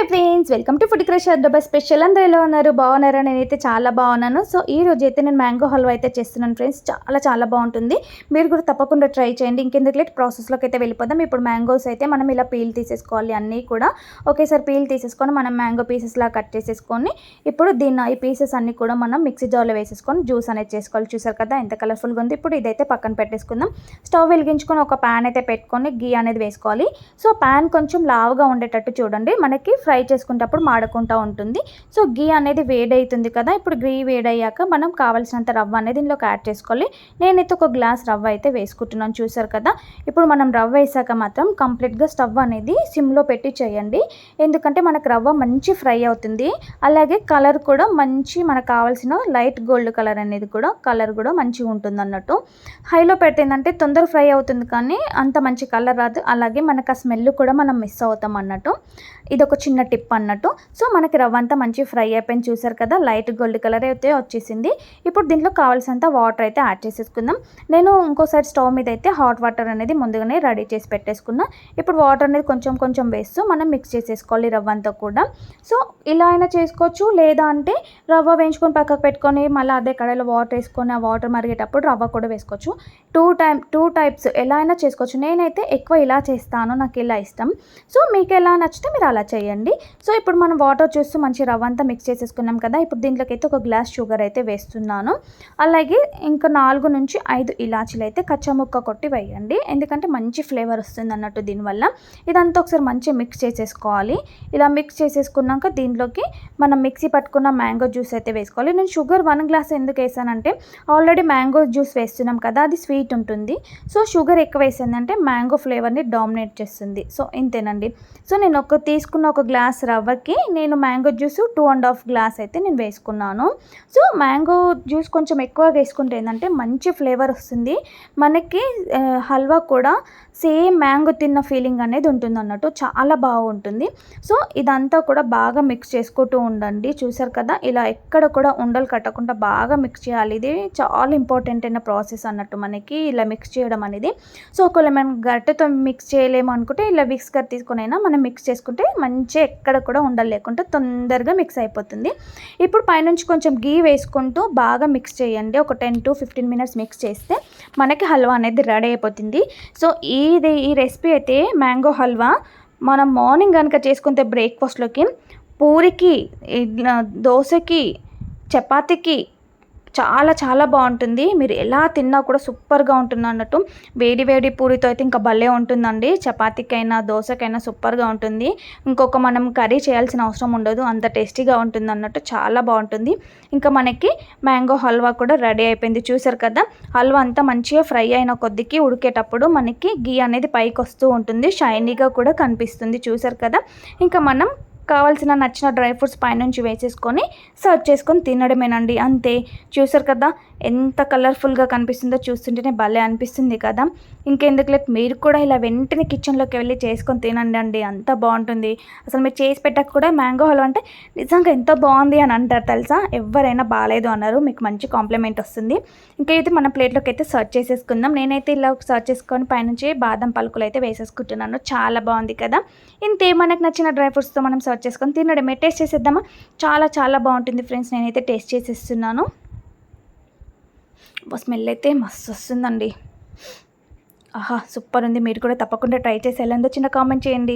Hi friends, welcome to food crush Hyderabad special. అందరూ ఎలా ఉన్నారు? బాగున్నారా? నేనైతే చాలా బాగున్నాను. సో ఈ రోజు అయితే నేను మ్యాంగో హల్వా అయితే చేస్తున్నాను ఫ్రెండ్స్. చాలా బాగుంటుంది. మీరు కూడా తప్పకుండా ట్రై చేయండి. ఇంకెందుకు లేట్ ప్రాసెస్లోకి అయితే వెళ్ళిపోదాం. ఇప్పుడు మ్యాంగోస్ అయితే మనం ఇలా పీల్ తీసేసుకోవాలి. అన్నీ కూడా ఒకేసారి పీల్ తీసేసుకొని మనం మ్యాంగో పీసెస్లా కట్ చేసేసుకొని ఇప్పుడు ఈ పీసెస్ అన్నీ కూడా మనం మిక్సీ జార్లో వేసేసుకొని జ్యూస్ అనేది చేసుకోవాలి. చూసారు కదా ఎంత కలర్ఫుల్గా ఉంది. ఇప్పుడు ఇదైతే పక్కన పెట్టేసుకుందాం. స్టవ్ వెలిగించుకొని ఒక ప్యాన్ అయితే పెట్టుకొని గీ అనేది వేసుకోవాలి. సో ప్యాన్ కొంచెం లావుగా ఉండేటట్టు చూడండి, మనకి ఫ్రై చేసుకునేటప్పుడు మాడకుండా ఉంటుంది. సో గీ అనేది వేడవుతుంది కదా, ఇప్పుడు గీ వేడయ్యాక మనం కావాల్సినంత రవ్వ అనేది దీనిలోకి యాడ్ చేసుకోవాలి. నేనైతే ఒక గ్లాస్ రవ్వ అయితే వేసుకుంటున్నాను. చూసారు కదా, ఇప్పుడు మనం రవ్వ వేసాక మాత్రం కంప్లీట్గా స్టవ్ అనేది సిమ్లో పెట్టి చేయండి. ఎందుకంటే మనకు రవ్వ మంచి ఫ్రై అవుతుంది. అలాగే కలర్ కూడా మంచి మనకు కావాల్సిన లైట్ గోల్డ్ కలర్ అనేది కలర్ కూడా మంచిగా ఉంటుంది అన్నట్టు. హైలో పెట్టిందంటే తొందర ఫ్రై అవుతుంది కానీ అంత మంచి కలర్ రాదు. అలాగే మనకు ఆ స్మెల్ కూడా మనం మిస్ అవుతాం అన్నట్టు. ఇది ఒక చిన్న టిప్ అన్నట్టు. సో మనకి రవ్వ అంతా మంచి ఫ్రై అయిపోయింది. చూసారు కదా, లైట్ గోల్డ్ కలర్ అయితే వచ్చేసింది. ఇప్పుడు దీంట్లో కావాల్సినంత వాటర్ అయితే యాడ్ చేసేసుకుందాం. నేను ఇంకో సైడ్ స్టవ్ మీద అయితే హాట్ వాటర్ అనేది ముందుగానే రెడీ చేసి పెట్టేసుకున్నా. ఇప్పుడు వాటర్ అనేది కొంచెం వేస్తూ మనం మిక్స్ చేసేసుకోవాలి రవ్వ అంతా కూడా. సో ఇలా అయినా చేసుకోవచ్చు, లేదా అంటే రవ్వ వేయించుకొని పక్కకు పెట్టుకొని మళ్ళీ అదే కడాయిలో వాటర్ వేసుకొని ఆ వాటర్ మరిగేటప్పుడు రవ్వ కూడా వేసుకోవచ్చు. టూ టైప్స్ ఎలా అయినా చేసుకోవచ్చు. నేనైతే ఎక్కువ ఇలా చేస్తాను, నాకు ఇలా ఇష్టం. సో మీకు ఎలా నచ్చితే మీరు అలా చేయండి. సో ఇప్పుడు మనం వాటర్ చూస్తూ మంచి రవ్వ అంతా మిక్స్ చేసేసుకున్నాం కదా. ఇప్పుడు దీంట్లోకి అయితే ఒక గ్లాస్ షుగర్ అయితే వేస్తున్నాను. అలాగే ఇంకా 4 నుంచి 5 ఇలాచీలు అయితే కచ్చముక్క కొట్టి వేయండి, ఎందుకంటే మంచి ఫ్లేవర్ వస్తుంది అన్నట్టు దీనివల్ల. ఇదంతా ఒకసారి మంచిగా మిక్స్ చేసేసుకోవాలి. ఇలా మిక్స్ చేసేసుకున్నాక దీంట్లోకి మనం మిక్సీ పట్టుకున్న మ్యాంగో జ్యూస్ అయితే వేసుకోవాలి. నేను షుగర్ 1 గ్లాస్ ఎందుకు వేసానంటే ఆల్రెడీ మ్యాంగో జ్యూస్ వేస్తున్నాం కదా, అది స్వీట్ ఉంటుంది. సో షుగర్ ఎక్కువ వేసిందంటే మ్యాంగో ఫ్లేవర్ని డామినేట్ చేస్తుంది. సో ఇంతేనండి. సో నేను తీసుకున్న ఒక గ్లాస్ రవ్వకి నేను మ్యాంగో జ్యూస్ 2.5 గ్లాస్ అయితే నేను వేసుకున్నాను. సో మ్యాంగో జ్యూస్ కొంచెం ఎక్కువగా వేసుకుంటే ఏంటంటే మంచి ఫ్లేవర్ వస్తుంది మనకి. హల్వా కూడా సేమ్ మ్యాంగో తిన్న ఫీలింగ్ అనేది ఉంటుంది అన్నట్టు, చాలా బాగుంటుంది. సో ఇదంతా కూడా బాగా మిక్స్ చేసుకుంటూ ఉండండి. చూసారు కదా, ఇలా ఎక్కడ కూడా ఉండలు కట్టకుండా బాగా మిక్స్ చేయాలి. ఇది చాలా ఇంపార్టెంట్ అయిన ప్రాసెస్ అన్నట్టు మనకి ఇలా మిక్స్ చేయడం అనేది. సో ఒకవేళ మనం గట్టెతో మిక్స్ చేయలేము అనుకుంటే ఇలా విక్స్కర్ తీసుకొని అయినా మనం మిక్స్ చేసుకుంటే మంచిగా ఎక్కడ కూడా ఉండలు లేకుండా తొందరగా మిక్స్ అయిపోతుంది. ఇప్పుడు పైనుంచి కొంచెం గీ వేసుకుంటూ బాగా మిక్స్ చేయండి. ఒక 10 to 15 మినిట్స్ మిక్స్ చేస్తే మనకి హల్వా అనేది రెడీ అయిపోతుంది. సో ఈ రెసిపీ అయితే మ్యాంగో హల్వా మనం మార్నింగ్ కనుక చేసుకుంటే బ్రేక్ఫాస్ట్లోకి, పూరికి, దోశకి, చపాతీకి చాలా బాగుంటుంది. మీరు ఎలా తిన్నా కూడా సూపర్గా ఉంటుంది అన్నట్టు. వేడి పూరితో అయితే ఇంకా భలే ఉంటుందండి. చపాతీకైనా దోశకైనా సూపర్గా ఉంటుంది. ఇంకొక మనం కర్రీ చేయాల్సిన అవసరం ఉండదు, అంత టేస్టీగా ఉంటుంది అన్నట్టు. చాలా బాగుంటుంది. ఇంకా మనకి మ్యాంగో హల్వా కూడా రెడీ అయిపోయింది. చూసారు కదా, హల్వా అంతా మంచిగా ఫ్రై అయిన కొద్దికి ఉడికేటప్పుడు మనకి గీ అనేది పైకి వస్తూ ఉంటుంది, షైనీగా కూడా కనిపిస్తుంది. చూసారు కదా, ఇంకా మనం కావాల్సిన నచ్చిన డ్రై ఫ్రూట్స్ పైనుంచి వేసేసుకొని సర్వ్ చేసుకొని తినడమేనండి, అంతే. చూసారు కదా ఎంత కలర్ఫుల్గా కనిపిస్తుందో, చూస్తుంటేనే భలే అనిపిస్తుంది కదా. ఇంకెందుకు లేదు, మీరు కూడా ఇలా వెంటనే కిచెన్లోకి వెళ్ళి చేసుకొని తినండి అండి, అంత బాగుంటుంది. అసలు మీరు చేసి పెట్టక కూడా మ్యాంగో హల్వా అంటే నిజంగా ఎంత బాగుంది అని అంటారు తెలుసా. ఎవరైనా బాగాలేదు అన్నారు, మీకు మంచి కాంప్లిమెంట్ వస్తుంది. ఇంకా అయితే మన ప్లేట్లోకి అయితే సర్వ్ చేసేసుకుందాం. నేనైతే ఇలా సర్వ్ చేసుకొని పైనుంచి బాదం పలుకులు అయితే వేసేసుకుంటున్నాను. చాలా బాగుంది కదా. ఇంతే, మనకు నచ్చిన డ్రై ఫ్రూట్స్తో మనం సర్వ్ చేసుకొని తినడమే. టేస్ట్ చేసేద్దామా? చాలా బాగుంటుంది ఫ్రెండ్స్. నేనైతే టేస్ట్ చేసేస్తున్నాను. స్మెల్ అయితే మస్తు వస్తుందండి. ఆహా, సూపర్ ఉంది. మీరు కూడా తప్పకుండా ట్రై చేసి ఎలా ఉందో చిన్న కామెంట్ చేయండి.